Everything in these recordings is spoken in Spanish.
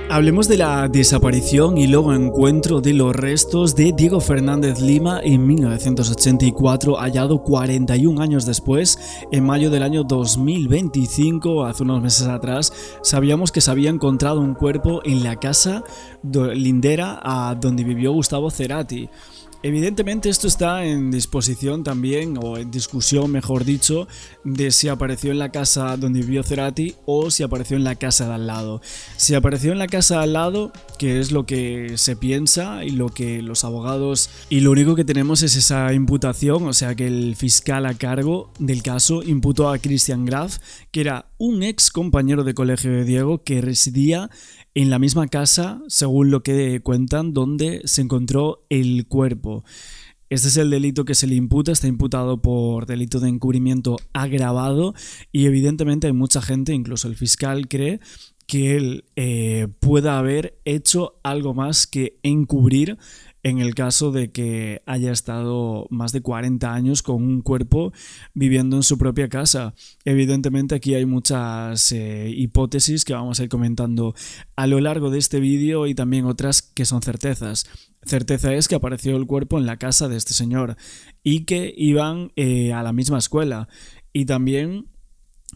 Hablemos de la desaparición y luego encuentro de los restos de Diego Fernández Lima en 1984, hallado 41 años después, en mayo del año 2025, hace unos meses atrás. Sabíamos que se había encontrado un cuerpo en la casa lindera a donde vivió Gustavo Cerati. Evidentemente esto está en disposición también, o en discusión mejor dicho, de si apareció en la casa donde vivió Cerati o si apareció en la casa de al lado. Si apareció en la casa de al lado, que es lo que se piensa y lo que los abogados, y lo único que tenemos es esa imputación, o sea que el fiscal a cargo del caso imputó a Christian Graf, que era un ex compañero de colegio de Diego que residía en la misma casa, según lo que cuentan, donde se encontró el cuerpo. Este es el delito que se le imputa, está imputado por delito de encubrimiento agravado y evidentemente hay mucha gente, incluso el fiscal cree que él pueda haber hecho algo más que encubrir en el caso de que haya estado más de 40 años con un cuerpo viviendo en su propia casa. Evidentemente aquí hay muchas hipótesis que vamos a ir comentando a lo largo de este vídeo y también otras que son certezas. Certeza es que apareció el cuerpo en la casa de este señor y que iban a la misma escuela, y también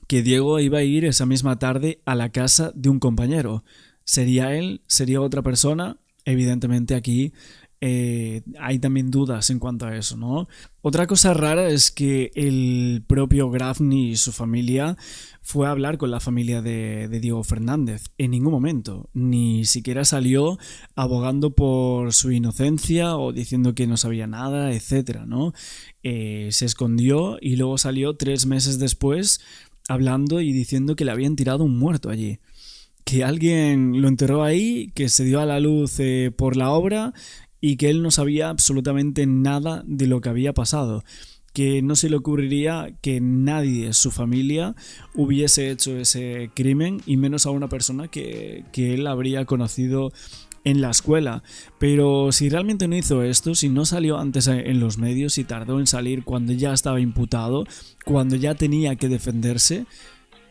que Diego iba a ir esa misma tarde a la casa de un compañero. ¿Sería él? ¿Sería otra persona? Evidentemente aquí hay también dudas en cuanto a eso, ¿no? Otra cosa rara es que el propio Grafni y su familia fue a hablar con la familia de Diego Fernández. En ningún momento, ni siquiera salió abogando por su inocencia o diciendo que no sabía nada, etcétera, ¿no? Se escondió y luego salió 3 meses después hablando y diciendo que le habían tirado un muerto allí, que alguien lo enterró ahí, que se dio a la luz por la obra y que él no sabía absolutamente nada de lo que había pasado, que no se le ocurriría que nadie de su familia hubiese hecho ese crimen, y menos a una persona que él habría conocido en la escuela. Pero si realmente no hizo esto, si no salió antes en los medios y tardó en salir cuando ya estaba imputado, cuando ya tenía que defenderse,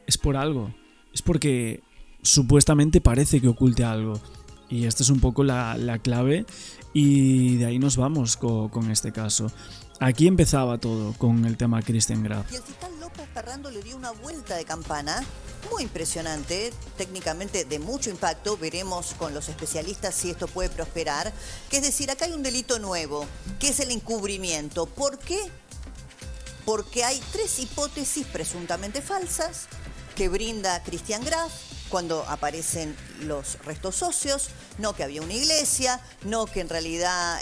es por algo, es porque supuestamente parece que oculte algo. Y esta es un poco la clave, y de ahí nos vamos con este caso. Aquí empezaba todo con el tema Christian Graf. Y el fiscal López Ferrando le dio una vuelta de campana muy impresionante, técnicamente de mucho impacto. Veremos con los especialistas si esto puede prosperar. Que es decir, acá hay un delito nuevo, que es el encubrimiento. ¿Por qué? Porque hay 3 hipótesis presuntamente falsas que brinda Christian Graf cuando aparecen los restos óseos. No que había una iglesia, no que en realidad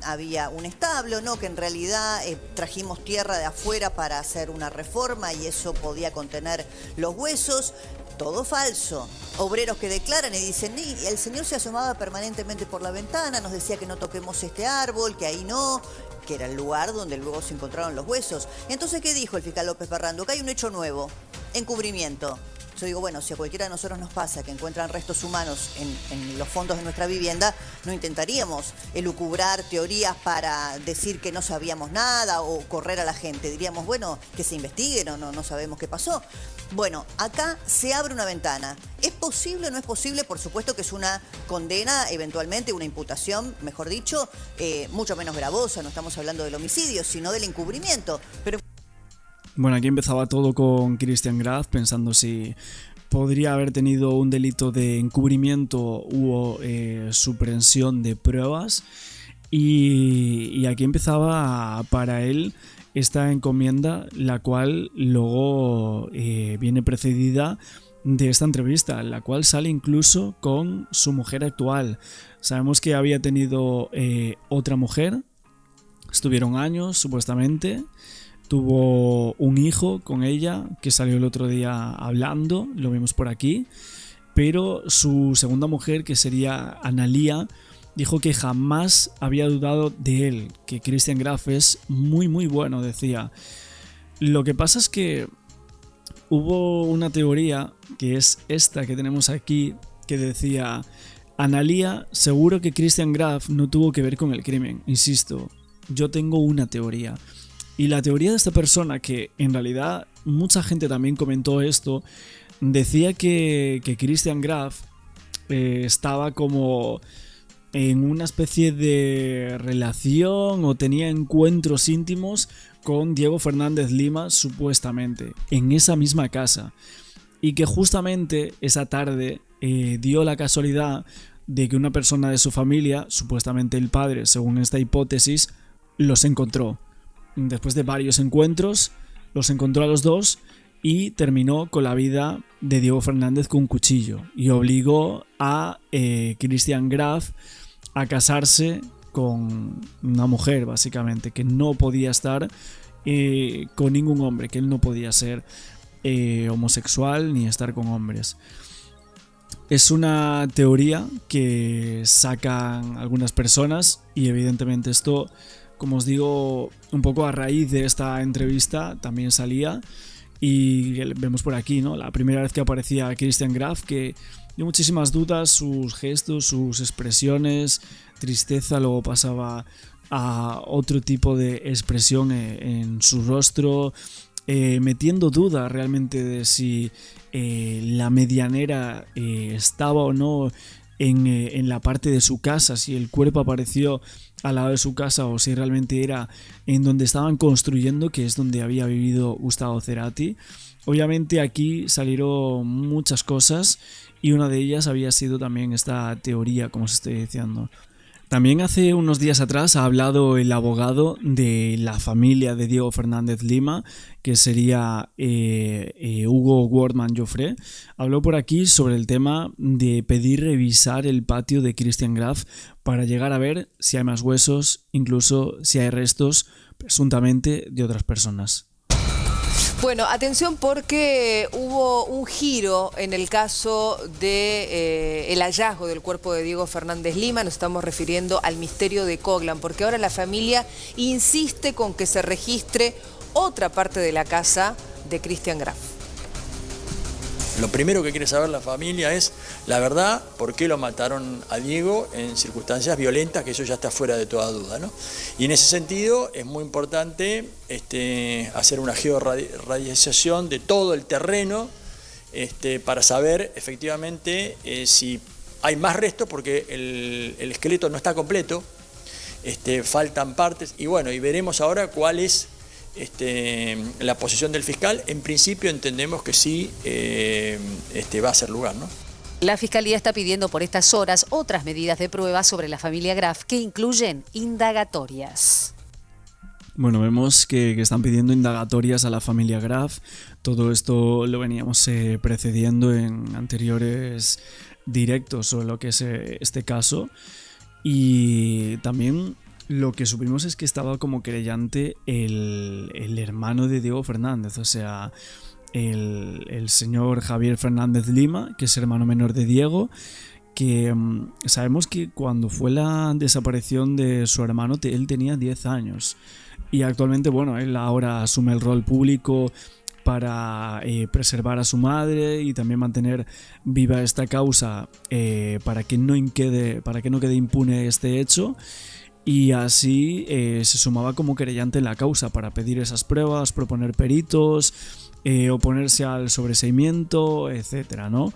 había un establo, no que en realidad trajimos tierra de afuera para hacer una reforma y eso podía contener los huesos. Todo falso. Obreros que declaran y dicen, el señor se asomaba permanentemente por la ventana, nos decía que no toquemos este árbol, que ahí no, que era el lugar donde luego se encontraron los huesos. Entonces, ¿qué dijo el fiscal López Ferrando? Que hay un hecho nuevo, encubrimiento. Yo digo, bueno, si a cualquiera de nosotros nos pasa que encuentran restos humanos en los fondos de nuestra vivienda, no intentaríamos elucubrar teorías para decir que no sabíamos nada o correr a la gente. Diríamos, bueno, que se investiguen o no sabemos qué pasó. Bueno, acá se abre una ventana. ¿Es posible o no es posible? Por supuesto que es una condena, eventualmente una imputación, mejor dicho, mucho menos gravosa. No estamos hablando del homicidio, sino del encubrimiento. Pero bueno, aquí empezaba todo con Christian Graf, pensando si podría haber tenido un delito de encubrimiento u supresión de pruebas, y aquí empezaba para él esta encomienda, la cual luego viene precedida de esta entrevista, en la cual sale incluso con su mujer actual. Sabemos que había tenido otra mujer, estuvieron años supuestamente. Tuvo un hijo con ella que salió el otro día hablando, lo vimos por aquí, pero su segunda mujer, que sería Analía, dijo que jamás había dudado de él, que Christian Graf es muy muy bueno, decía. Lo que pasa es que hubo una teoría, que es esta que tenemos aquí, que decía: Analía, seguro que Christian Graf no tuvo que ver con el crimen. Insisto, yo tengo una teoría. Y la teoría de esta persona, que en realidad mucha gente también comentó esto, decía que Christian Graf estaba como en una especie de relación o tenía encuentros íntimos con Diego Fernández Lima, supuestamente, en esa misma casa. Y que justamente esa tarde dio la casualidad de que una persona de su familia, supuestamente el padre, según esta hipótesis, los encontró. Después de varios encuentros, los encontró a los dos y terminó con la vida de Diego Fernández con un cuchillo y obligó a Christian Graf a casarse con una mujer, básicamente, que no podía estar con ningún hombre, que él no podía ser homosexual ni estar con hombres. Es una teoría que sacan algunas personas y evidentemente esto, como os digo, un poco a raíz de esta entrevista también salía. Y vemos por aquí, ¿no? La primera vez que aparecía Christian Graf, que dio muchísimas dudas, sus gestos, sus expresiones, tristeza, luego pasaba a otro tipo de expresión en su rostro, metiendo duda realmente de si la medianera estaba o no en la parte de su casa, si el cuerpo apareció al lado de su casa o si realmente era en donde estaban construyendo, que es donde había vivido Gustavo Cerati. Obviamente aquí salieron muchas cosas y una de ellas había sido también esta teoría, como os estoy diciendo. También hace unos días atrás ha hablado el abogado de la familia de Diego Fernández Lima, que sería Hugo Wortmann Joffre. Habló por aquí sobre el tema de pedir revisar el patio de Christian Graf para llegar a ver si hay más huesos, incluso si hay restos, presuntamente, de otras personas. Bueno, atención porque hubo un giro en el caso de el hallazgo del cuerpo de Diego Fernández Lima. Nos estamos refiriendo al misterio de Coglan, porque ahora la familia insiste con que se registre otra parte de la casa de Christian Graf. Lo primero que quiere saber la familia es la verdad, por qué lo mataron a Diego en circunstancias violentas, que eso ya está fuera de toda duda, ¿no? Y en ese sentido es muy importante hacer una georradialización de todo el terreno para saber efectivamente si hay más restos, porque el esqueleto no está completo, faltan partes, y bueno, y veremos ahora cuál es la posición del fiscal. En principio entendemos que sí va a ser lugar, ¿no? La Fiscalía está pidiendo por estas horas otras medidas de prueba sobre la familia Graf que incluyen indagatorias. Bueno, vemos que están pidiendo indagatorias a la familia Graf. Todo esto lo veníamos precediendo en anteriores directos sobre lo que es este caso. Y también lo que supimos es que estaba como querellante el hermano de Diego Fernández, o sea, el señor Javier Fernández Lima, que es hermano menor de Diego, que sabemos que cuando fue la desaparición de su hermano, él tenía 10 años. Y actualmente, bueno, él ahora asume el rol público para preservar a su madre y también mantener viva esta causa para que no quede impune este hecho. Y así se sumaba como querellante en la causa para pedir esas pruebas, proponer peritos, oponerse al sobreseimiento, etcétera, ¿no?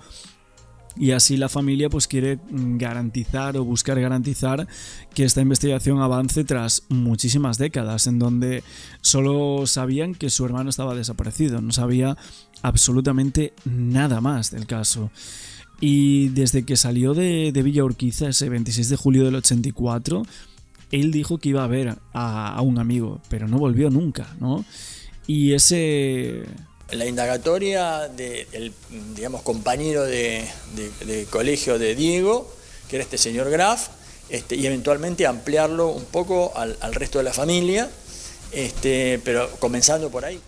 Y así la familia pues quiere garantizar o buscar garantizar que esta investigación avance tras muchísimas décadas en donde solo sabían que su hermano estaba desaparecido, no sabía absolutamente nada más del caso. Y desde que salió de Villa Urquiza ese 26 de julio del 84, él dijo que iba a ver a un amigo, pero no volvió nunca, ¿no? Y la indagatoria del, digamos, compañero de colegio de Diego, que era este señor Graf, y eventualmente ampliarlo un poco al resto de la familia, pero comenzando por ahí.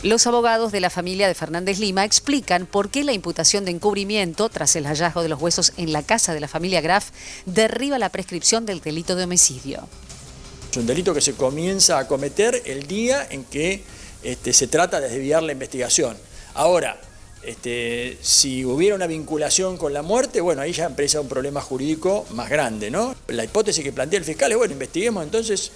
Los abogados de la familia de Fernández Lima explican por qué la imputación de encubrimiento tras el hallazgo de los huesos en la casa de la familia Graf derriba la prescripción del delito de homicidio. Es un delito que se comienza a cometer el día en que se trata de desviar la investigación. Ahora, si hubiera una vinculación con la muerte, bueno, ahí ya empieza un problema jurídico más grande, ¿no? La hipótesis que plantea el fiscal es, bueno, investiguemos entonces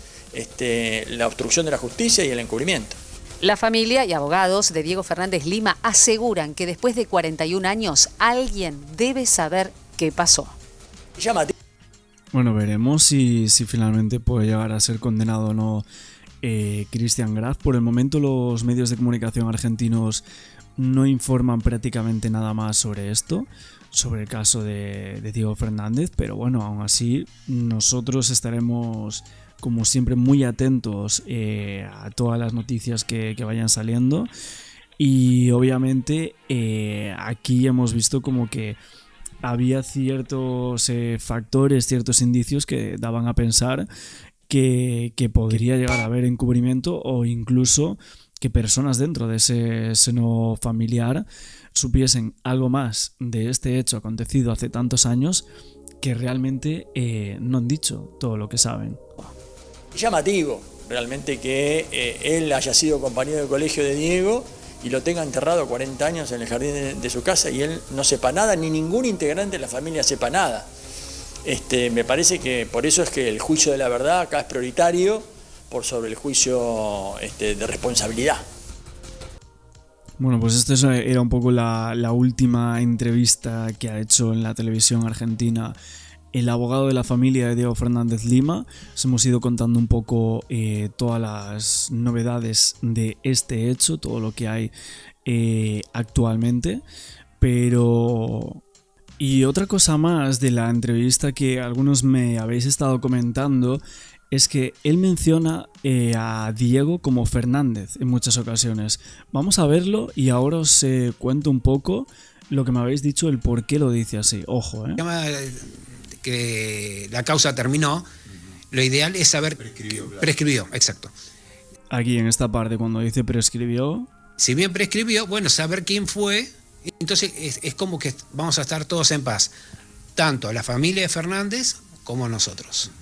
la obstrucción de la justicia y el encubrimiento. La familia y abogados de Diego Fernández Lima aseguran que después de 41 años alguien debe saber qué pasó. Llamativo. Bueno, veremos si finalmente puede llegar a ser condenado o no Christian Graf. Por el momento los medios de comunicación argentinos no informan prácticamente nada más sobre esto, sobre el caso de Diego Fernández, pero bueno, aún así nosotros estaremos como siempre muy atentos a todas las noticias que vayan saliendo, y obviamente aquí hemos visto como que había ciertos factores, ciertos indicios que daban a pensar que podría llegar a haber encubrimiento, o incluso que personas dentro de ese seno familiar supiesen algo más de este hecho acontecido hace tantos años, que realmente no han dicho todo lo que saben. Llamativo realmente que él haya sido compañero de colegio de Diego y lo tenga enterrado 40 años en el jardín de su casa y él no sepa nada, ni ningún integrante de la familia sepa nada. Me parece que por eso es que el juicio de la verdad acá es prioritario por sobre el juicio de responsabilidad. Bueno, pues esta era un poco la última entrevista que ha hecho en la televisión argentina el abogado de la familia de Diego Fernández Lima. Os hemos ido contando un poco todas las novedades de este hecho, todo lo que hay actualmente, pero... Y otra cosa más de la entrevista que algunos me habéis estado comentando es que él menciona a Diego como Fernández en muchas ocasiones. Vamos a verlo y ahora os cuento un poco lo que me habéis dicho, el por qué lo dice así. Ojo, que la causa terminó, lo ideal es saber... Prescribió, exacto. Aquí en esta parte, cuando dice prescribió... Si bien prescribió, bueno, saber quién fue, entonces es como que vamos a estar todos en paz, tanto la familia de Fernández como nosotros.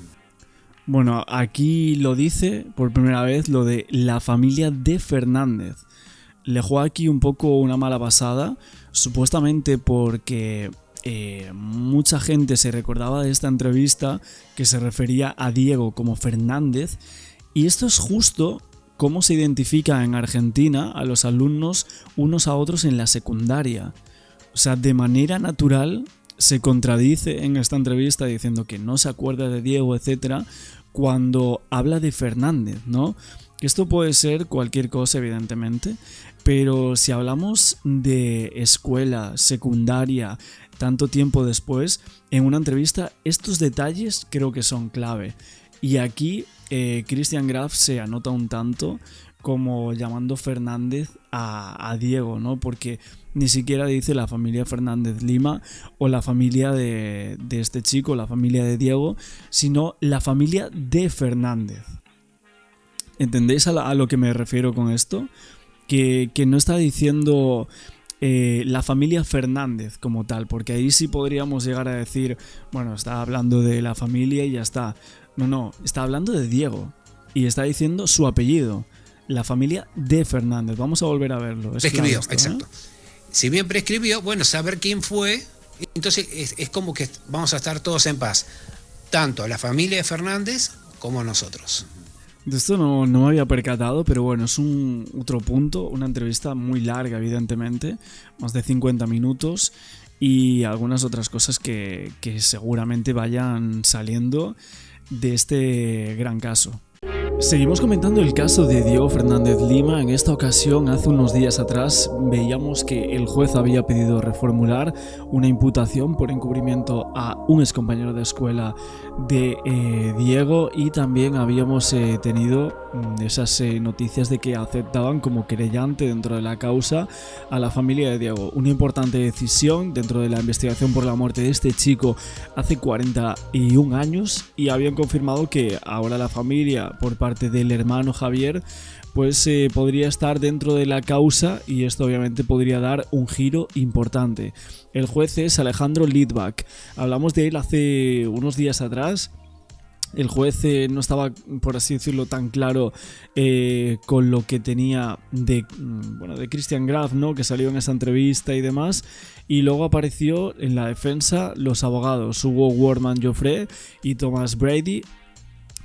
Bueno, aquí lo dice por primera vez lo de la familia de Fernández. Le juega aquí un poco una mala pasada, supuestamente porque mucha gente se recordaba de esta entrevista que se refería a Diego como Fernández, y esto es justo cómo se identifica en Argentina a los alumnos unos a otros en la secundaria. O sea, de manera natural se contradice en esta entrevista diciendo que no se acuerda de Diego, etcétera, cuando habla de Fernández, ¿no? Esto puede ser cualquier cosa, evidentemente, pero si hablamos de escuela, secundaria, tanto tiempo después, en una entrevista estos detalles creo que son clave. Y aquí Christian Graf se anota un tanto como llamando Fernández a Diego, ¿no? Porque ni siquiera dice la familia Fernández Lima o la familia de este chico, la familia de Diego, sino la familia de Fernández. ¿Entendéis a lo que me refiero con esto? Que no está diciendo la familia Fernández como tal, porque ahí sí podríamos llegar a decir, bueno, está hablando de la familia y ya está. No, está hablando de Diego y está diciendo su apellido, la familia de Fernández. Vamos a volver a verlo. Prescribió, esto, exacto. Si bien prescribió, bueno, saber quién fue, entonces es como que vamos a estar todos en paz, tanto la familia de Fernández como nosotros. De esto no me había percatado, pero bueno, es otro punto, una entrevista muy larga, evidentemente, más de 50 minutos, y algunas otras cosas que seguramente vayan saliendo de este gran caso. Seguimos comentando el caso de Diego Fernández Lima. En esta ocasión, hace unos días atrás, veíamos que el juez había pedido reformular una imputación por encubrimiento a un excompañero de escuela de Diego, y también habíamos tenido esas noticias de que aceptaban como querellante dentro de la causa a la familia de Diego. Una importante decisión dentro de la investigación por la muerte de este chico hace 41 años, y habían confirmado que ahora la familia, por parte del hermano Javier, pues podría estar dentro de la causa, y esto obviamente podría dar un giro importante. El juez es Alejandro Lidbach. Hablamos de él hace unos días atrás. El juez no estaba, por así decirlo, tan claro con lo que tenía de Christian Graf, ¿no?, que salió en esa entrevista y demás, y luego apareció en la defensa los abogados Hugo Wortmann Joffre y Thomas Brady,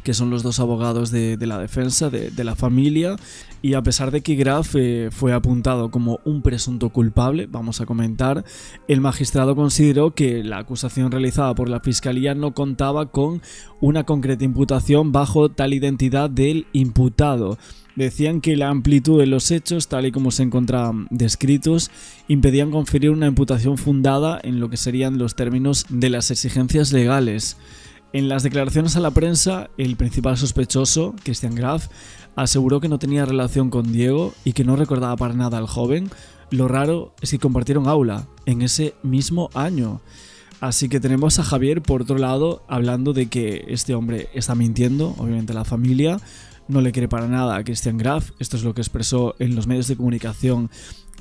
que son los dos abogados de la defensa de la familia. Y a pesar de que Graf fue apuntado como un presunto culpable, vamos a comentar, el magistrado consideró que la acusación realizada por la fiscalía no contaba con una concreta imputación bajo tal identidad del imputado. Decían que la amplitud de los hechos, tal y como se encontraban descritos, impedían conferir una imputación fundada en lo que serían los términos de las exigencias legales. En las declaraciones a la prensa, el principal sospechoso, Christian Graf, aseguró que no tenía relación con Diego y que no recordaba para nada al joven. Lo raro es que compartieron aula en ese mismo año. Así que tenemos a Javier, por otro lado, hablando de que este hombre está mintiendo, obviamente la familia no le quiere para nada a Christian Graf. Esto es lo que expresó en los medios de comunicación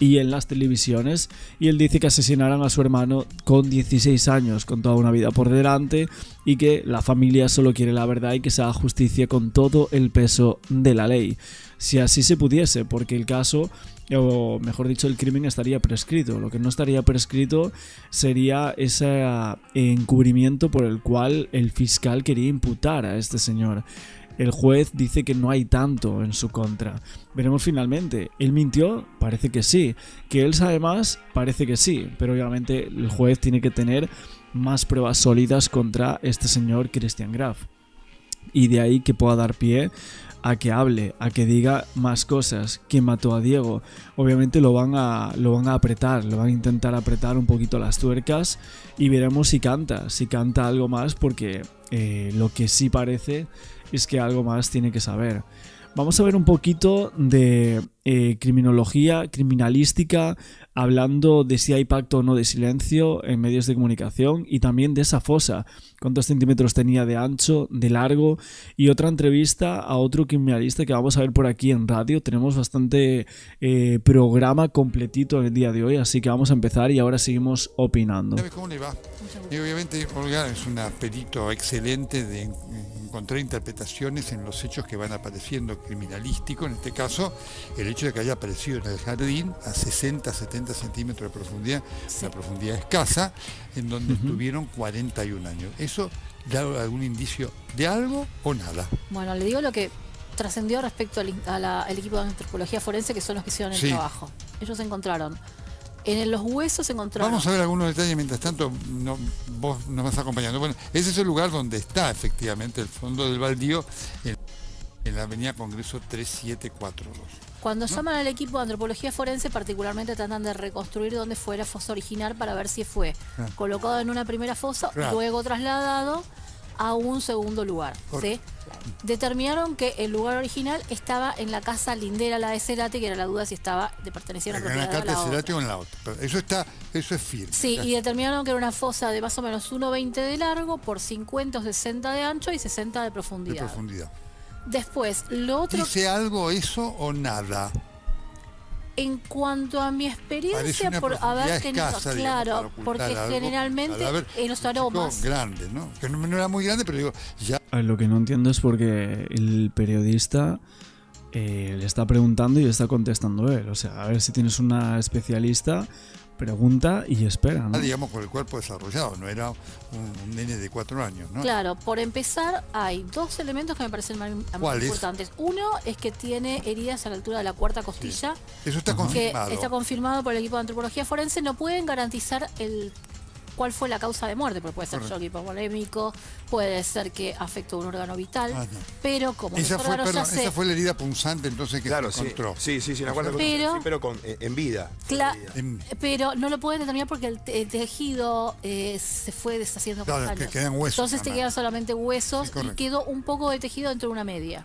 y en las televisiones, y él dice que asesinaron a su hermano con 16 años, con toda una vida por delante, y que la familia solo quiere la verdad y que se haga justicia con todo el peso de la ley. Si así se pudiese, porque el caso, o mejor dicho, el crimen estaría prescrito. Lo que no estaría prescrito sería ese encubrimiento por el cual el fiscal quería imputar a este señor. El juez dice que no hay tanto en su contra. Veremos finalmente. ¿Él mintió? Parece que sí. ¿Que él sabe más? Parece que sí. Pero obviamente el juez tiene que tener más pruebas sólidas contra este señor Christian Graf. Y de ahí que pueda dar pie a que hable, a que diga más cosas. ¿Quién mató a Diego? Obviamente lo van a apretar, lo van a intentar apretar un poquito las tuercas y veremos si canta algo más, porque lo que sí parece es que algo más tiene que saber. Vamos a ver un poquito de criminología, criminalística, hablando de si hay pacto o no de silencio en medios de comunicación, y también de esa fosa, cuántos centímetros tenía de ancho, de largo, y otra entrevista a otro criminalista que vamos a ver por aquí en radio. Tenemos bastante programa completito en el día de hoy, así que vamos a empezar y ahora seguimos opinando. ¿Cómo le va? Y obviamente Olga es una perito excelente de encontrar interpretaciones en los hechos que van apareciendo criminalísticos, en este caso el hecho de que haya aparecido en el jardín a 60-70 centímetros de profundidad, una profundidad escasa, en donde estuvieron 41 años. ¿Eso da algún indicio de algo o nada? Bueno, le digo lo que trascendió respecto al equipo de antropología forense, que son los que hicieron el trabajo. Ellos encontraron en los huesos Vamos a ver algunos detalles, mientras tanto vos nos vas acompañando. Bueno, ese es el lugar donde está efectivamente el fondo del baldío, en la avenida Congreso 3742. Cuando llaman al equipo de antropología forense, particularmente tratan de reconstruir dónde fue la fosa original para ver si fue colocado en una primera fosa, luego trasladado a un segundo lugar. ¿Sí? Determinaron que el lugar original estaba en la casa lindera, la de Cerati, que era la duda si estaba de pertenecer a una propiedad en la casa de Cerati o en la otra. Pero eso es firme. Sí, y determinaron que era una fosa de más o menos 1,20 de largo por 50 o 60 de ancho y 60 de profundidad. Después, lo otro... ¿Dice algo eso o nada? En cuanto a mi experiencia, por haber tenido, escasa, claro, porque generalmente en los aromas... grande, ¿no? Que no era muy grande, pero digo, ya... Lo que no entiendo es porque el periodista le está preguntando y le está contestando él. O sea, a ver si tienes una especialista, pregunta y espera, ¿no? Digamos, con el cuerpo desarrollado, no era un nene de 4 años, ¿no? Claro, por empezar, hay dos elementos que me parecen más importantes. Uno es que tiene heridas a la altura de la cuarta costilla. Sí. Eso está confirmado. Que está confirmado por el equipo de antropología forense. No pueden garantizar cuál fue la causa de muerte, porque puede ser shock hipovolémico, puede ser que afectó un órgano vital, pero como esa fue la herida punzante entonces que se encontró. Sí, la cuarta costilla, pero en vida. Pero no lo pueden determinar porque el tejido se fue deshaciendo con años. Quedan huesos. Entonces te quedan solamente huesos y quedó un poco de tejido dentro de una media.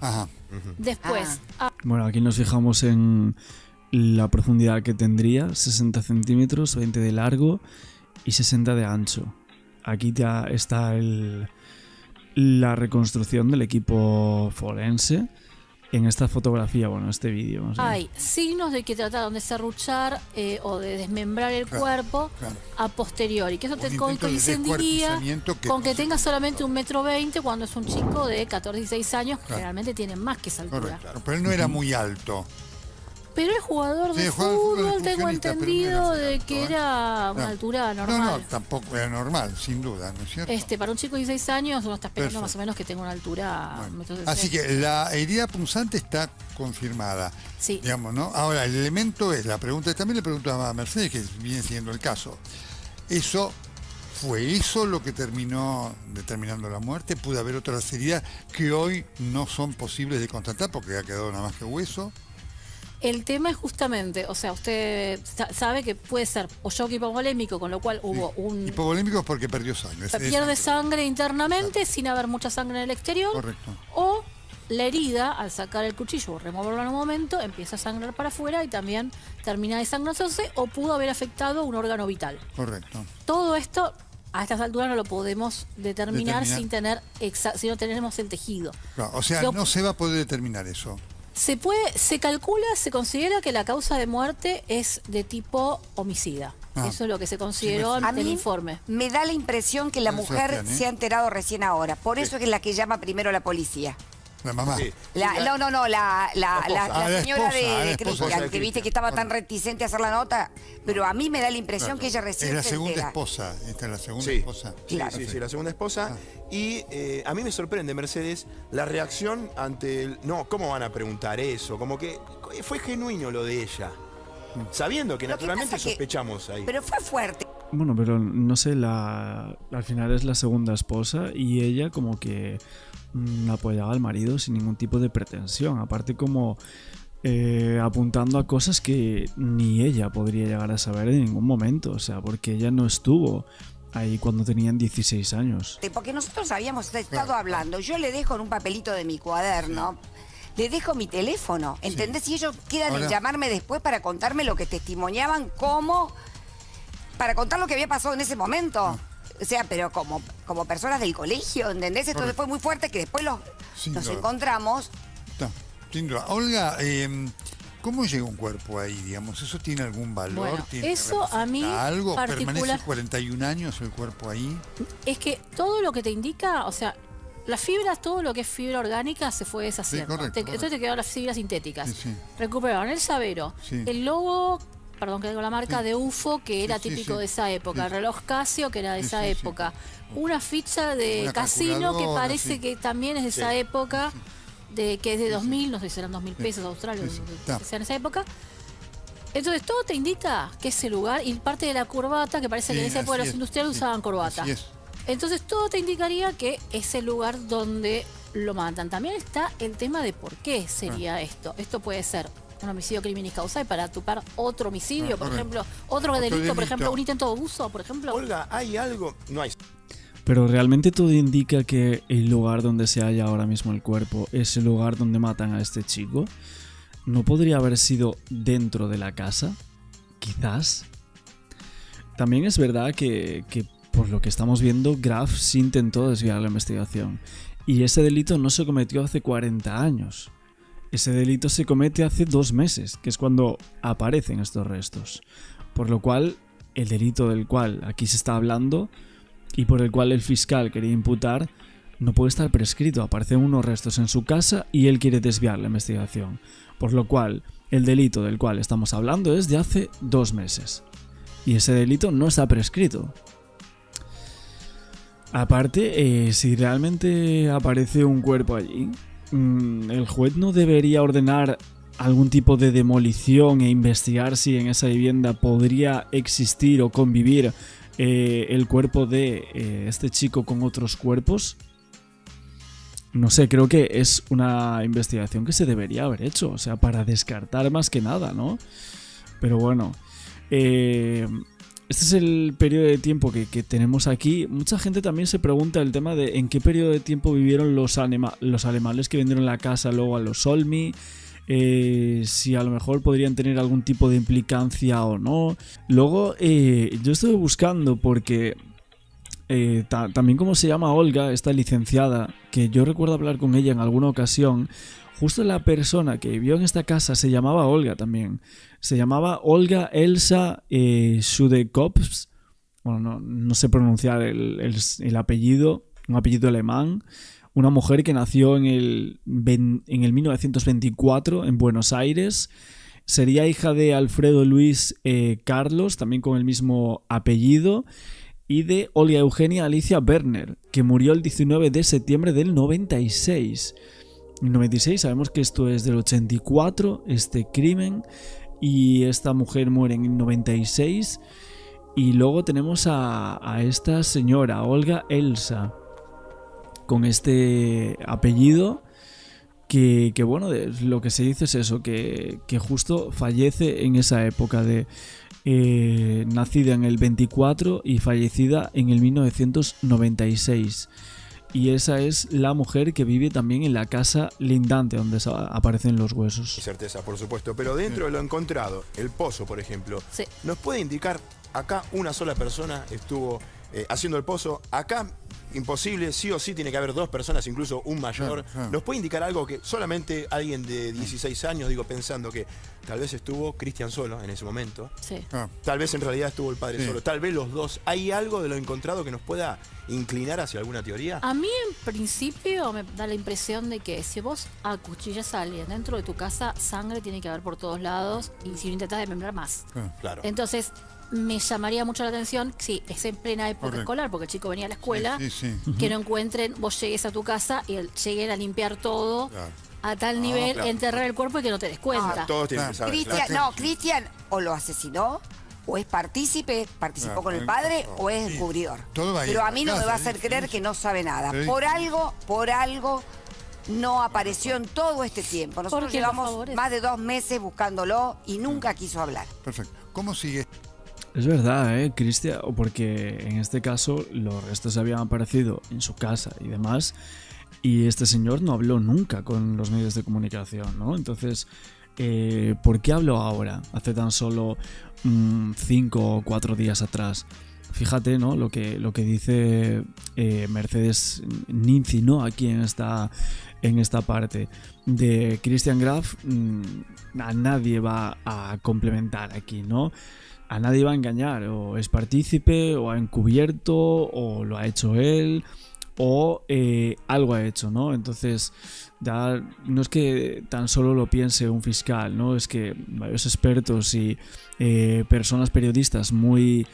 Después... Bueno, aquí nos fijamos en la profundidad que tendría, 60 centímetros, 20 de largo y 60 de ancho. Aquí ya está la reconstrucción del equipo forense en esta fotografía, este vídeo. No sé. Hay signos de que trataron de serruchar o de desmembrar el cuerpo a posteriori, que eso te coincidiría con que tenga solamente 1,20 m cuando es un chico de 14, 16 años, que generalmente tiene más que esa altura. Pero él no era muy alto. Pero es jugador de fútbol, tengo entendido de que era una altura normal. No, tampoco era normal, sin duda, ¿no es cierto? Para un chico de 16 años uno está esperando más o menos que tenga una altura... Bueno. Así que la herida punzante está confirmada. Sí. Digamos, ¿no? Ahora, el elemento es, la pregunta también le pregunto a Mercedes, que viene siendo el caso. ¿Fue eso lo que terminó determinando la muerte? ¿Pudo haber otras heridas que hoy no son posibles de constatar porque ha quedado nada más que hueso? El tema es justamente, o sea, usted sabe que puede ser o shock hipovolémico, con lo cual hubo un... Hipovolémico es porque perdió sangre. Pierde sangre internamente sin haber mucha sangre en el exterior. Correcto. O la herida, al sacar el cuchillo o removerlo en un momento, empieza a sangrar para afuera y también termina desangrándose, o pudo haber afectado un órgano vital. Correcto. Todo esto, a estas alturas no lo podemos determinar. Si no tenemos el tejido. Claro, o sea, no se va a poder determinar eso. Se calcula, se considera que la causa de muerte es de tipo homicida. Eso es lo que se consideró en el informe. Me da la impresión que la mujer se ha enterado recién ahora. Por eso es la que llama primero a la policía. La mamá. Sí. La señora de Cristian, que viste que estaba tan reticente a hacer la nota, pero a mí me da la impresión que ella recién es la se segunda entera. esposa. Esta es la segunda esposa. Claro. Sí, la segunda esposa. Y a mí me sorprende, Mercedes, la reacción ante el... No, ¿cómo van a preguntar eso? Como que fue genuino lo de ella. Sabiendo que naturalmente sospechamos ahí. Pero fue fuerte. Bueno, pero no sé, al final es la segunda esposa y ella como que apoyaba al marido sin ningún tipo de pretensión, aparte como apuntando a cosas que ni ella podría llegar a saber en ningún momento, o sea, porque ella no estuvo ahí cuando tenían 16 años. Porque nosotros habíamos estado hablando, yo le dejo en un papelito de mi cuaderno, le dejo mi teléfono, ¿entendés? Y ellos quedan en llamarme después para contarme lo que testimoniaban, para contar lo que había pasado en ese momento. O sea, pero como personas del colegio, ¿entendés? Entonces fue muy fuerte que después nos encontramos. Sin duda. Olga, ¿cómo llega un cuerpo ahí, digamos? ¿Eso tiene algún valor? Bueno, ¿Tiene eso a mí algo? ¿Permanece 41 años el cuerpo ahí? Es que todo lo que te indica, o sea, las fibras, todo lo que es fibra orgánica se fue deshaciendo. Entonces te quedaron las fibras sintéticas. Recuperaron el llavero, el logo... Perdón, que tengo la marca de UFO, que era típico de esa época. El reloj Casio, que era de esa época. Una ficha de casino que parece que también es de esa época, que es de 2000, no sé si serán 2000 pesos australianos, que sea en esa época. Entonces, todo te indica que ese lugar, y parte de la corbata, que parece que en esa época los industriales usaban corbata. Entonces, todo te indicaría que es el lugar donde lo matan. También está el tema de por qué sería esto. Esto puede ser un homicidio criminis causae para tapar otro homicidio, por ejemplo, otro delito, por ejemplo, un intento de abuso, por ejemplo. Olga, ¿hay algo? No hay. Pero realmente todo indica que el lugar donde se halla ahora mismo el cuerpo es el lugar donde matan a este chico. ¿No podría haber sido dentro de la casa? Quizás. También es verdad que por lo que estamos viendo, Graf sí intentó desviar la investigación. Y ese delito no se cometió hace 40 años. Ese delito se comete hace 2 meses, que es cuando aparecen estos restos. Por lo cual, el delito del cual aquí se está hablando y por el cual el fiscal quería imputar no puede estar prescrito. Aparecen unos restos en su casa y él quiere desviar la investigación. Por lo cual, el delito del cual estamos hablando es de hace 2 meses. Y ese delito no está prescrito. Aparte, si realmente aparece un cuerpo allí, el juez no debería ordenar algún tipo de demolición e investigar si en esa vivienda podría existir o convivir el cuerpo de este chico con otros cuerpos. No sé, creo que es una investigación que se debería haber hecho, o sea, para descartar más que nada, ¿no? Pero bueno, este es el periodo de tiempo que tenemos aquí. Mucha gente también se pregunta el tema de en qué periodo de tiempo vivieron los alemanes que vendieron la casa luego a los Olmi, si a lo mejor podrían tener algún tipo de implicancia o no. Luego, yo estuve buscando porque también como se llama Olga, esta licenciada, que yo recuerdo hablar con ella en alguna ocasión. Justo la persona que vivió en esta casa se llamaba Olga también. Se llamaba Olga Elsa Schudekops. Bueno, no sé pronunciar el apellido, un apellido alemán. Una mujer que nació en el 1924 en Buenos Aires. Sería hija de Alfredo Luis Carlos, también con el mismo apellido, y de Olga Eugenia Alicia Werner, que murió el 19 de septiembre del 96. En 96 sabemos que esto es del 84, este crimen, y esta mujer muere en el 96. Y luego tenemos a esta señora, Olga Elsa, con este apellido que bueno, lo que se dice es eso, que justo fallece en esa época de nacida en el 24 y fallecida en el 1996. Y esa es la mujer que vive también en la casa lindante donde aparecen los huesos. Certeza, por supuesto. Pero dentro de lo encontrado, el pozo, por ejemplo, Sí. ¿nos puede indicar acá una sola persona estuvo haciendo el pozo? Acá, imposible, sí o sí tiene que haber 2 personas, incluso un mayor. Claro. ¿Nos puede indicar algo que solamente alguien de 16 años, digo, pensando que tal vez estuvo Cristian solo en ese momento? Sí. Tal vez en realidad estuvo el padre solo. Tal vez los dos. ¿Hay algo de lo encontrado que nos pueda inclinar hacia alguna teoría? A mí en principio me da la impresión de que si vos acuchillas a alguien dentro de tu casa, sangre tiene que haber por todos lados y si no intentás desmembrar más. Claro. Entonces me llamaría mucho la atención, sí, es en plena época escolar, porque el chico venía a la escuela, que no encuentren, vos llegues a tu casa y lleguen a limpiar todo a tal nivel, enterrar el cuerpo y que no te des cuenta. Todos tienen que saber. Cristian o lo asesinó, o es participó con el padre, o es descubridor. Pero a mí no me va a hacer creer que no sabe nada. Por algo no apareció en todo este tiempo. Nosotros llevamos más de 2 meses buscándolo y nunca quiso hablar. Perfecto. ¿Cómo sigue? Es verdad, Cristian, porque en este caso los restos habían aparecido en su casa y demás, y este señor no habló nunca con los medios de comunicación, ¿no? Entonces, ¿por qué habló ahora? Hace tan solo 5 o 4 días atrás. Fíjate, ¿no? Lo que dice Mercedes Ninzi, ¿no? Aquí en esta parte de Christian Graf, a nadie va a complementar aquí, ¿no? A nadie va a engañar, o es partícipe, o ha encubierto, o lo ha hecho él, o algo ha hecho, ¿no? Entonces, ya no es que tan solo lo piense un fiscal, ¿no? Es que varios expertos y personas periodistas muy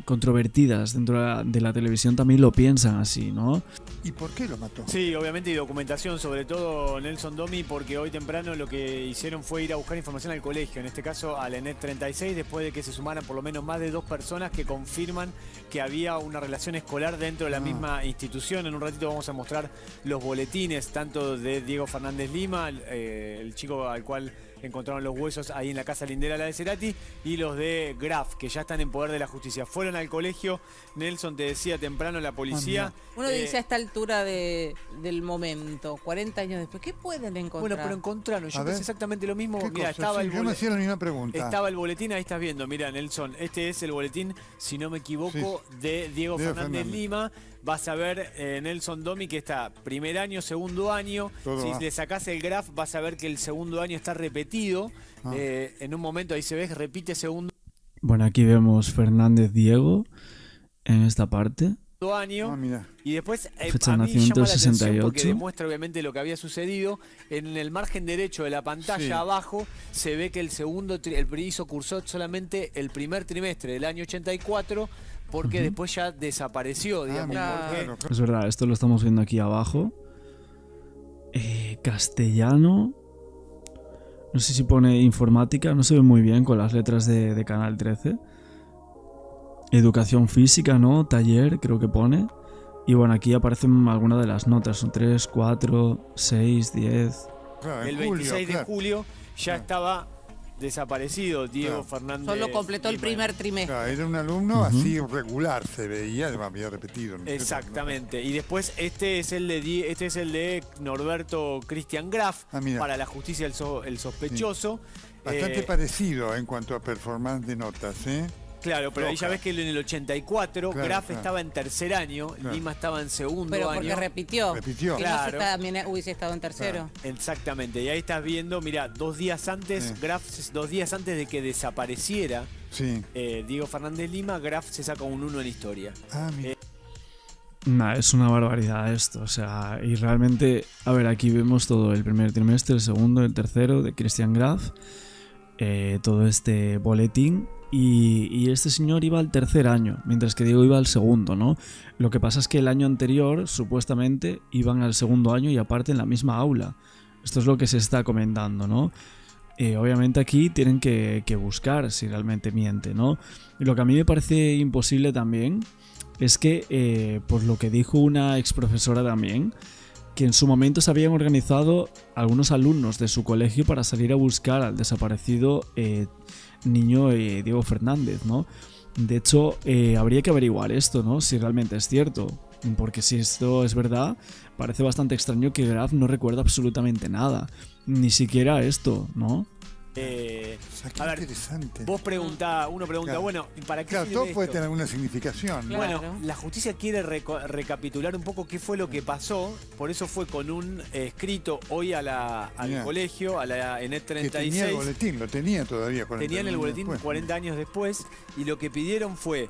controvertidas dentro de la televisión también lo piensan así, ¿no? ¿Y por qué lo mató? Sí, obviamente, y documentación, sobre todo Nelson Domi, porque hoy temprano lo que hicieron fue ir a buscar información al colegio, en este caso al ENET 36, después de que se sumaran por lo menos más de 2 personas que confirman que había una relación escolar dentro de la misma institución. En un ratito vamos a mostrar los boletines, tanto de Diego Fernández Lima, el chico al cual encontraron los huesos ahí en la casa lindera, la de Cerati, y los de Graf, que ya están en poder de la justicia. Fueron al colegio, Nelson, te decía temprano, la policía. Uno dice a esta altura del momento, 40 años después, ¿qué pueden encontrar? Bueno, pero encontraron, yo pensé exactamente lo mismo. Mira, estaba yo me hacía la misma pregunta. Estaba el boletín, ahí estás viendo, mira, Nelson, este es el boletín, si no me equivoco, de Diego Fernández Lima. Vas a ver, Nelson Domi, que está primer año, segundo año. Si le sacás el graf, vas a ver que el segundo año está repetido. En un momento ahí se ve, repite segundo Bueno, aquí vemos Fernández Diego en esta parte. año. Y después fecha a de mí llama nacimiento la atención 68. porque demuestra obviamente lo que había sucedido. En el margen derecho de la pantalla abajo se ve que el hizo cursó solamente el primer trimestre del año 84, porque después ya desapareció, digamos. Es verdad, esto lo estamos viendo aquí abajo. Castellano. No sé si pone informática, no se ve muy bien con las letras de Canal 13. Educación física, ¿no? Taller, creo que pone. Y bueno, aquí aparecen algunas de las notas. Son 3, 4, 6, 10. El 26 de julio ya estaba desaparecido Diego Fernández. Solo completó el primer trimestre. Era un alumno así regular, se veía, había repetido. Exactamente. Y después este es el de Norberto Christian Graf, para la justicia el sospechoso. Bastante parecido en cuanto a performance de notas, ¿eh? Claro, pero ahí ya ves que en el 84 Graf estaba en tercer año, Lima estaba en segundo año. Pero porque repitió. Claro. También hubiese estado en tercero. Exactamente. Y ahí estás viendo, mira, 2 días antes, Graf, 2 días antes de que desapareciera Diego Fernández Lima, Graf se saca un 1 en historia. Nah, es una barbaridad esto, o sea, y realmente, a ver, aquí vemos todo el primer trimestre, el segundo, el tercero de Christian Graf, todo este boletín, y este señor iba al tercer año, mientras que Diego iba al segundo, ¿no? Lo que pasa es que el año anterior, supuestamente, iban al segundo año y aparte en la misma aula. Esto es lo que se está comentando, ¿no? Obviamente aquí tienen que buscar si realmente miente, ¿no? Y lo que a mí me parece imposible también es que, por lo que dijo una ex profesora también, que en su momento se habían organizado algunos alumnos de su colegio para salir a buscar al desaparecido niño Diego Fernández, ¿no? De hecho, habría que averiguar esto, ¿no? Si realmente es cierto. Porque si esto es verdad, parece bastante extraño que Graf no recuerda absolutamente nada. Ni siquiera esto, ¿no? A ver, interesante. Uno pregunta, claro, bueno, ¿para qué sirve todo esto? puede tener alguna significación, ¿no? Bueno, la justicia quiere recapitular un poco qué fue lo que pasó, por eso fue con un escrito hoy al colegio, a la ENET 36. Que tenía el boletín, lo tenía todavía. Tenían el boletín 40 años después, y lo que pidieron fue...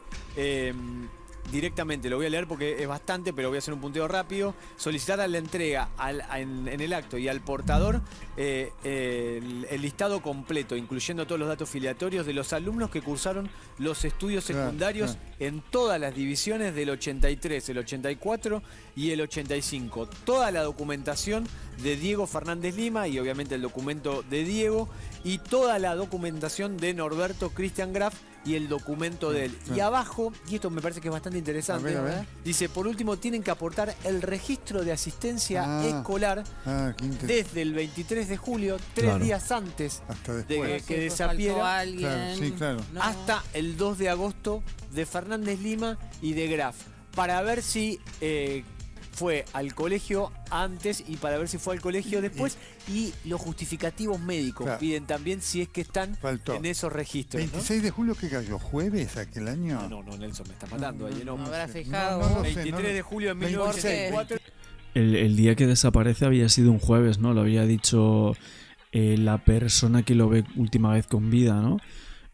directamente, lo voy a leer porque es bastante, pero voy a hacer un punteo rápido. Solicitar la entrega en el acto y al portador el listado completo, incluyendo todos los datos filiatorios de los alumnos que cursaron los estudios secundarios en todas las divisiones del 83, el 84 y el 85. Toda la documentación de Diego Fernández Lima y obviamente el documento de Diego y toda la documentación de Norberto Christian Graf y el documento de él. Y abajo, y esto me parece que es bastante interesante, a ver. Dice, por último, tienen que aportar el registro de asistencia escolar desde el 23 de julio, 3 días antes de que desapiera, hasta el 2 de agosto de Fernández Lima y de Graf, para ver si... fue al colegio antes y para ver si fue al colegio después, y los justificativos médicos piden también si es que están en esos registros. 26 de julio, ¿qué cayó? ¿Jueves aquel año? No, Nelson, me estás matando ahí. No habrá fijado. 23 de julio de 1984. El día que desaparece había sido un jueves, ¿no? Lo había dicho la persona que lo ve última vez con vida, ¿no?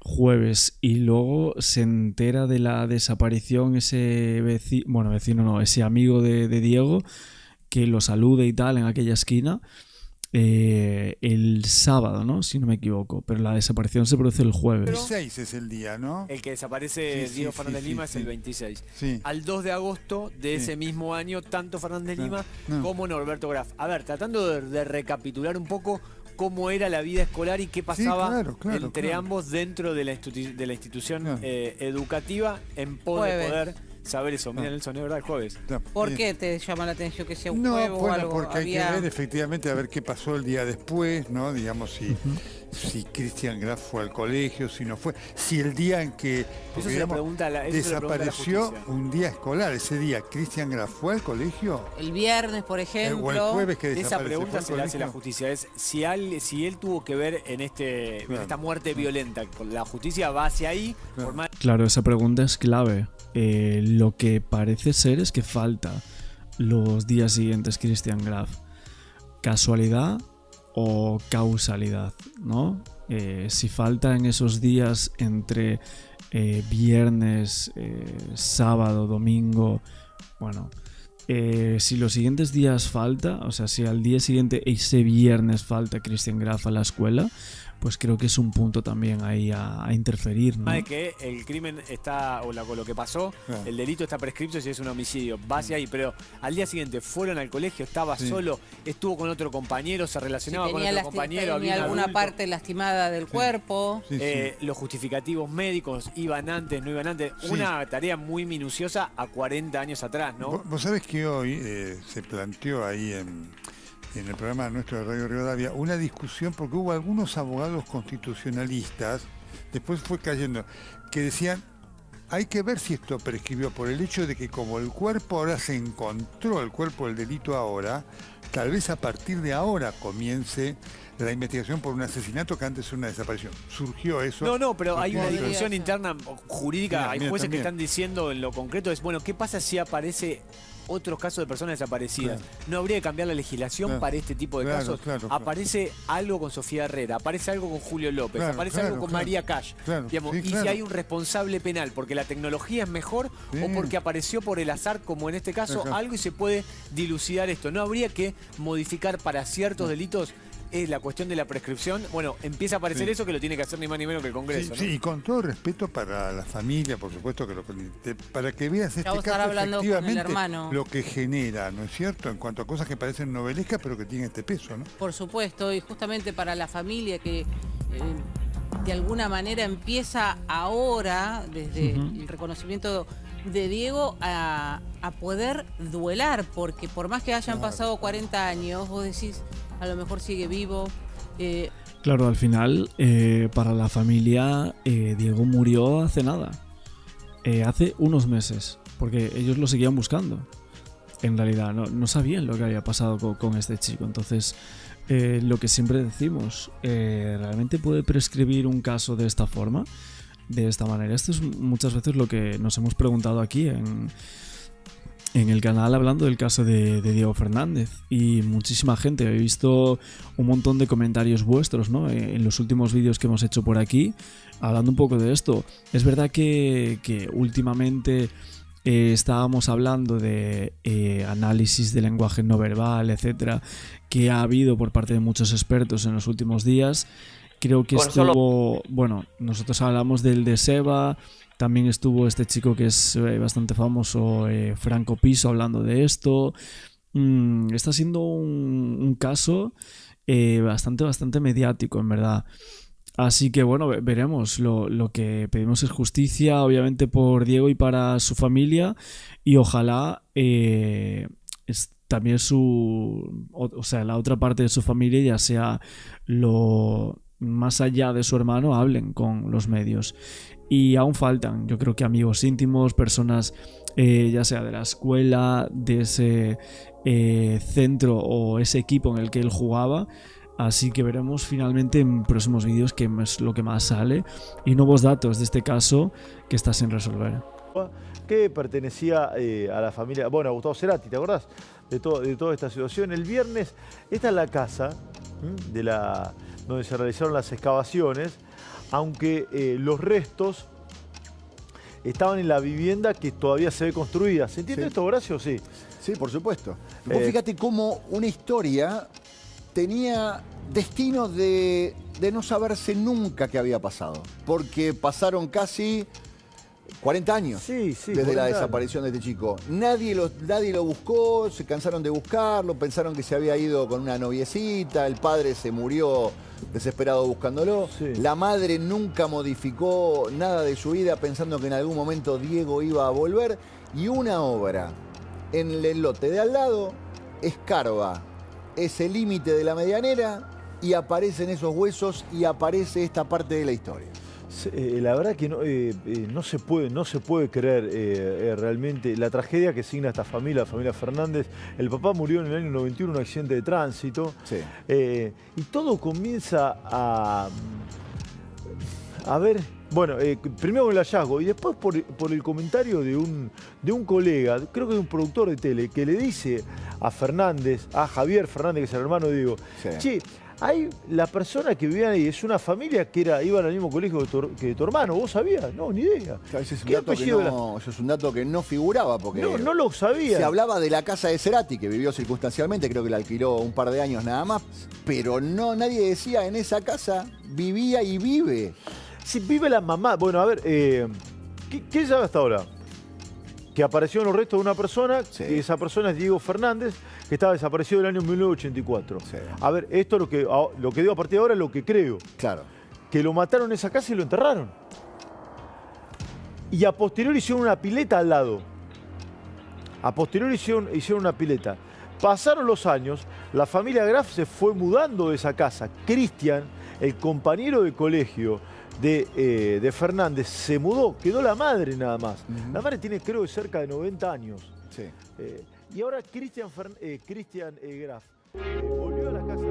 Jueves, y luego se entera de la desaparición ese ese amigo de Diego, que lo saluda y tal en aquella esquina, el sábado, ¿no? Si no me equivoco, pero la desaparición se produce el jueves. El 6 es el día, ¿no? El que desaparece Diego Fernández Lima es el 26. Al 2 de agosto de ese mismo año, tanto Fernández Lima como Norberto Graf. A ver, tratando de recapitular un poco cómo era la vida escolar y qué pasaba entre ambos dentro de la institución educativa en poder saber eso. Mira, Nelson, es verdad, el jueves. ¿Por qué te llama la atención que sea un jueves o algo? Porque hay que ver efectivamente a ver qué pasó el día después, ¿no? Digamos, si Christian Graf fue al colegio, si no fue, si el día en que desapareció un día escolar, ese día Christian Graf fue al colegio. El viernes, por ejemplo. O el jueves que desapareció. Esa pregunta se la hace la justicia, es si él tuvo que ver en esta muerte violenta. La justicia va hacia ahí. Claro, esa pregunta es clave. Lo que parece ser es que falta los días siguientes Christian Graf. ¿Casualidad o causalidad, no? Si falta en esos días entre viernes, sábado, domingo, bueno, si los siguientes días falta, o sea, si al día siguiente, ese viernes, falta Christian Graf a la escuela, pues creo que es un punto también ahí a interferir, ¿no? De que el crimen está, o lo que pasó, el delito está prescripto si es un homicidio, va hacia ahí, pero al día siguiente fueron al colegio, estaba solo, estuvo con otro compañero, se relacionaba con otro compañero, tenía alguna parte lastimada del cuerpo. Los justificativos médicos iban antes, no iban antes, una tarea muy minuciosa a 40 años atrás, ¿no? Vos sabés que hoy se planteó ahí en el programa nuestro de Radio Rivadavia una discusión, porque hubo algunos abogados constitucionalistas, después fue cayendo, que decían, hay que ver si esto prescribió por el hecho de que como el cuerpo ahora se encontró, el cuerpo del delito ahora, tal vez a partir de ahora comience la investigación por un asesinato que antes era una desaparición. Surgió eso. No, pero hay una discusión interna jurídica, hay jueces que están diciendo en lo concreto, es bueno, ¿qué pasa si aparece otros casos de personas desaparecidas. ¿No habría que cambiar la legislación para este tipo de casos? Aparece algo con Sofía Herrera, aparece algo con Julio López, aparece algo con María Cash. Digamos, y si hay un responsable penal, porque la tecnología es mejor o porque apareció por el azar, como en este caso, algo y se puede dilucidar esto. ¿No habría que modificar para ciertos delitos la cuestión de la prescripción? Bueno, empieza a aparecer eso que lo tiene que hacer ni más ni menos que el Congreso, ¿no? Sí, y con todo respeto para la familia, por supuesto, para que veas este caso efectivamente lo que genera, ¿no es cierto? En cuanto a cosas que parecen novelescas, pero que tienen este peso, ¿no? Por supuesto, y justamente para la familia que de alguna manera empieza ahora, desde el reconocimiento de Diego, a poder duelar, porque por más que hayan pasado 40 años, vos decís, a lo mejor sigue vivo. Claro, al final, para la familia, Diego murió hace nada. Hace unos meses, porque ellos lo seguían buscando. En realidad, no sabían lo que había pasado con este chico. Entonces, lo que siempre decimos, ¿realmente puede prescribir un caso de esta forma? De esta manera. Esto es muchas veces lo que nos hemos preguntado aquí en el canal, hablando del caso de Diego Fernández, y muchísima gente, he visto un montón de comentarios vuestros, ¿no? En los últimos vídeos que hemos hecho por aquí, hablando un poco de esto. Es verdad que últimamente estábamos hablando de análisis de lenguaje no verbal, etcétera, que ha habido por parte de muchos expertos en los últimos días. Creo que bueno, nosotros hablamos del de Seba. También estuvo este chico que es bastante famoso, Franco Piso, hablando de esto. Está siendo un caso bastante mediático, en verdad. Así que bueno, veremos. Lo que pedimos es justicia, obviamente, por Diego y para su familia. Y ojalá también la otra parte de su familia, ya sea más allá de su hermano, hablen con los medios. Y aún faltan, yo creo que amigos íntimos, personas ya sea de la escuela, de ese centro o ese equipo en el que él jugaba. Así que veremos finalmente en próximos vídeos qué es lo que más sale y nuevos datos de este caso que está sin resolver. Que pertenecía a la familia, bueno, a Gustavo Cerati, ¿te acordás? De toda esta situación. El viernes, esta es la casa donde se realizaron las excavaciones, aunque los restos estaban en la vivienda que todavía se ve construida. ¿Se entiende esto, Horacio? Sí. Sí, por supuesto. Vos fíjate cómo una historia tenía destino de no saberse nunca qué había pasado. Porque pasaron casi 40 años desde la desaparición de este chico. Nadie lo buscó, se cansaron de buscarlo, pensaron que se había ido con una noviecita, el padre se murió desesperado buscándolo. La madre nunca modificó nada de su vida pensando que en algún momento Diego iba a volver. Y una obra en el lote de al lado escarba ese límite de la medianera y aparecen esos huesos y aparece esta parte de la historia. La verdad que no se puede creer realmente la tragedia que signa esta familia, la familia Fernández. El papá murió en el año 91 en un accidente de tránsito. Y todo comienza a ver, bueno, primero con el hallazgo y después por el comentario de un colega, creo que de un productor de tele, que le dice a Fernández, a Javier Fernández, que es el hermano de Diego, che, hay la persona que vivía ahí, es una familia que iban al mismo colegio que tu hermano, ¿vos sabías? No, ni idea. Ese es un dato que no figuraba, porque no lo sabía. Se hablaba de la casa de Cerati, que vivió circunstancialmente, creo que la alquiló un par de años nada más, pero nadie decía en esa casa vivía y vive. Sí, vive la mamá. Bueno, a ver, ¿qué sabe hasta ahora? Que apareció en los restos de una persona, que esa persona es Diego Fernández, que estaba desaparecido en el año 1984. A ver, esto lo que digo a partir de ahora es lo que creo. Claro. Que lo mataron en esa casa y lo enterraron. Y a posteriori hicieron una pileta al lado. A posteriori hicieron una pileta. Pasaron los años, la familia Graf se fue mudando de esa casa. Cristian, el compañero de colegio de Fernández, se mudó, quedó la madre nada más. La madre tiene, creo que cerca de 90 años. Y ahora Cristian Graf volvió a la casa.